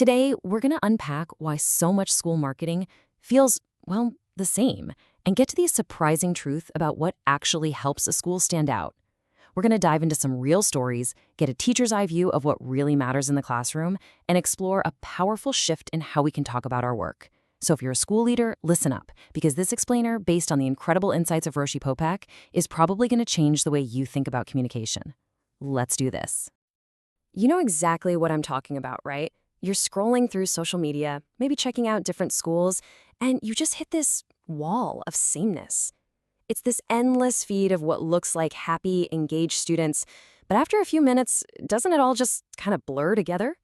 Today, we're going to unpack why so much school marketing feels, well, the same, and get to the surprising truth about what actually helps a school stand out. We're going to dive into some real stories, get a teacher's eye view of what really matters in the classroom, and explore a powerful shift in how we can talk about our work. So if you're a school leader, listen up, because this explainer, based on the incredible insights of Rochie Popack, is probably going to change the way you think about communication. Let's do this. You know exactly what I'm talking about, right? You're scrolling through social media, maybe checking out different schools, and you just hit this wall of sameness. It's this endless feed of what looks like happy, engaged students, but after a few minutes, doesn't it all just kind of blur together?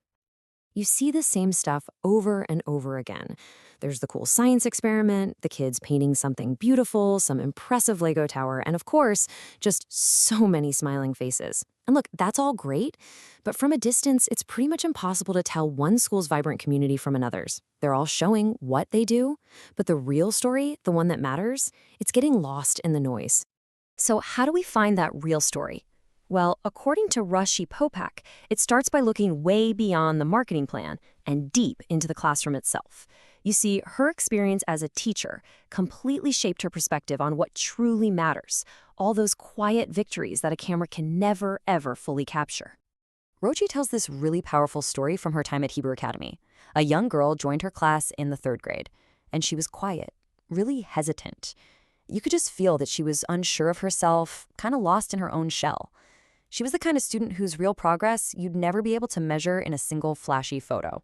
You see the same stuff over and over again. There's the cool science experiment, the kids painting something beautiful, some impressive Lego tower, and of course, just so many smiling faces. And look, that's all great, but from a distance, it's pretty much impossible to tell one school's vibrant community from another's. They're all showing what they do, but the real story, the one that matters, it's getting lost in the noise. So how do we find that real story? Well, according to Rochie Popack, it starts by looking way beyond the marketing plan and deep into the classroom itself. You see, her experience as a teacher completely shaped her perspective on what truly matters, all those quiet victories that a camera can never, ever fully capture. Rochie tells this really powerful story from her time at Hebrew Academy. A young girl joined her class in the 3rd grade, and she was quiet, really hesitant. You could just feel that she was unsure of herself, kind of lost in her own shell. She was the kind of student whose real progress you'd never be able to measure in a single flashy photo.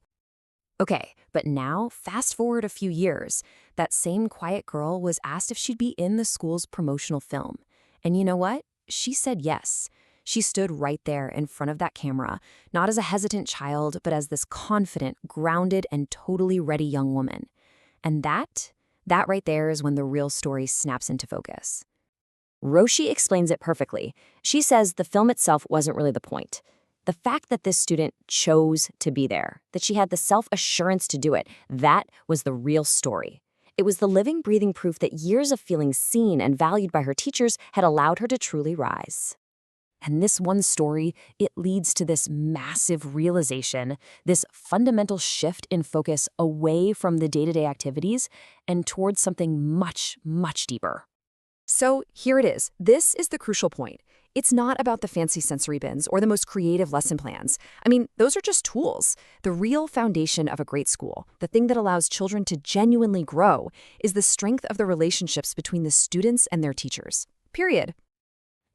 Okay, but now, fast forward a few years, that same quiet girl was asked if she'd be in the school's promotional film. And you know what? She said yes. She stood right there in front of that camera, not as a hesitant child, but as this confident, grounded, and totally ready young woman. And that right there is when the real story snaps into focus. Rochie explains it perfectly. She says the film itself wasn't really the point. The fact that this student chose to be there, that she had the self-assurance to do it, that was the real story. It was the living, breathing proof that years of feeling seen and valued by her teachers had allowed her to truly rise. And this one story, it leads to this massive realization, this fundamental shift in focus away from the day-to-day activities and towards something much, much deeper. So here it is. This is the crucial point. It's not about the fancy sensory bins or the most creative lesson plans. I mean, those are just tools. The real foundation of a great school, the thing that allows children to genuinely grow, is the strength of the relationships between the students and their teachers. Period.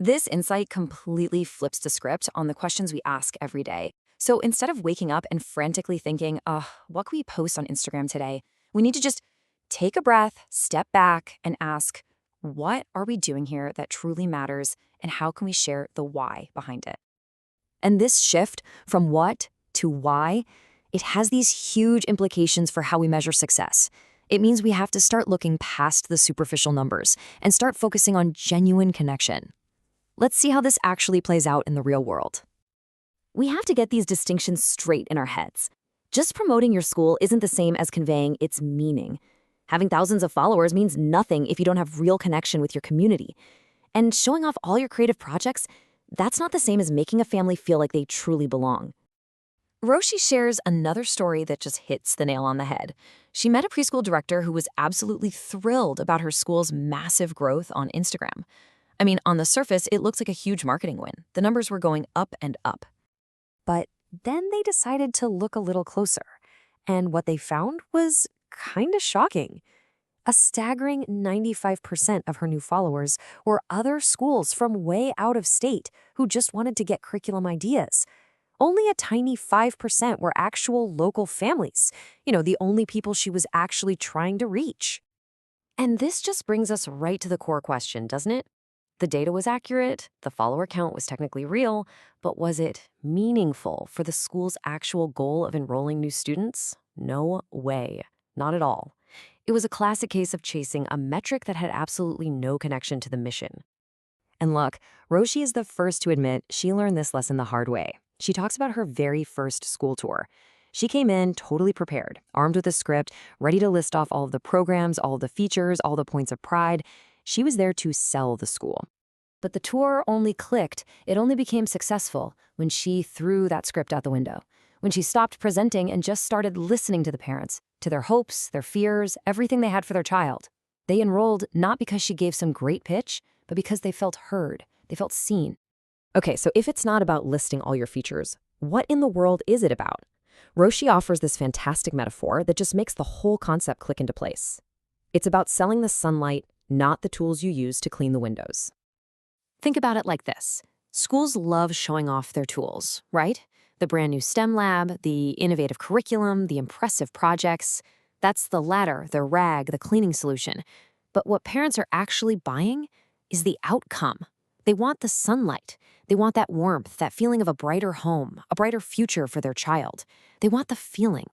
This insight completely flips the script on the questions we ask every day. So instead of waking up and frantically thinking, what can we post on Instagram today? We need to just take a breath, step back, and ask, what are we doing here that truly matters, and how can we share the why behind it? And this shift from what to why, it has these huge implications for how we measure success. It means we have to start looking past the superficial numbers and start focusing on genuine connection. Let's see how this actually plays out in the real world. We have to get these distinctions straight in our heads. Just promoting your school isn't the same as conveying its meaning. Having thousands of followers means nothing if you don't have real connection with your community. And showing off all your creative projects, that's not the same as making a family feel like they truly belong. Rochie shares another story that just hits the nail on the head. She met a preschool director who was absolutely thrilled about her school's massive growth on Instagram. I mean, on the surface, it looks like a huge marketing win. The numbers were going up and up. But then they decided to look a little closer. And what they found was kind of shocking. A staggering 95% of her new followers were other schools from way out of state who just wanted to get curriculum ideas. Only a tiny 5% were actual local families, the only people she was actually trying to reach. And this just brings us right to the core question, doesn't it? The data was accurate, the follower count was technically real, but was it meaningful for the school's actual goal of enrolling new students? No way. Not at all. It was a classic case of chasing a metric that had absolutely no connection to the mission. And look, Rochie is the first to admit she learned this lesson the hard way. She talks about her very first school tour. She came in totally prepared, armed with a script, ready to list off all of the programs, all of the features, all the points of pride. She was there to sell the school. But the tour only clicked, it only became successful when she threw that script out the window. when she stopped presenting and just started listening to the parents, to their hopes, their fears, everything they had for their child. They enrolled not because she gave some great pitch, but because they felt heard, they felt seen. Okay, so if it's not about listing all your features, what in the world is it about? Rochie offers this fantastic metaphor that just makes the whole concept click into place. It's about selling the sunlight, not the tools you use to clean the windows. Think about it like this. Schools love showing off their tools, right? The brand new STEM lab, the innovative curriculum, the impressive projects. That's the ladder, the rag, the cleaning solution. But what parents are actually buying is the outcome. They want the sunlight. They want that warmth, that feeling of a brighter home, a brighter future for their child. They want the feeling.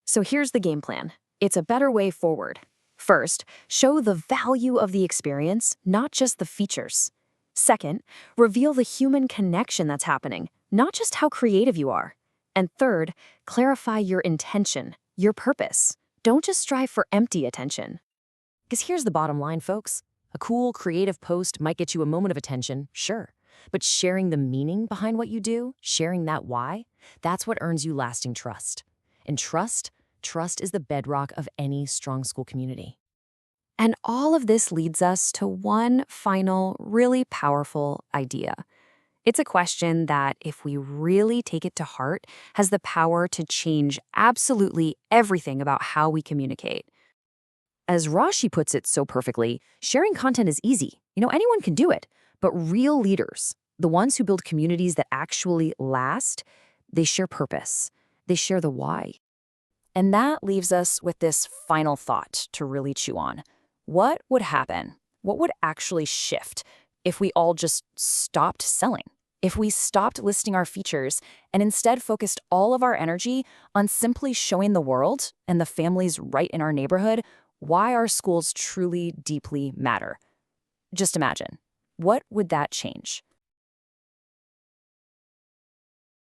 So here's the game plan. It's a better way forward. First, show the value of the experience, not just the features. Second, reveal the human connection that's happening, not just how creative you are. And third, clarify your intention, your purpose. Don't just strive for empty attention. Because here's the bottom line, folks. A cool, creative post might get you a moment of attention, sure. But sharing the meaning behind what you do, sharing that why, that's what earns you lasting trust. And trust is the bedrock of any strong school community. And all of this leads us to one final, really powerful idea. It's a question that, if we really take it to heart, has the power to change absolutely everything about how we communicate. As Rochie puts it so perfectly, sharing content is easy. Anyone can do it. But real leaders, the ones who build communities that actually last, they share purpose. They share the why. And that leaves us with this final thought to really chew on. What would happen? What would actually shift if we all just stopped selling? If we stopped listing our features and instead focused all of our energy on simply showing the world and the families right in our neighborhood why our schools truly, deeply matter? Just imagine. What would that change?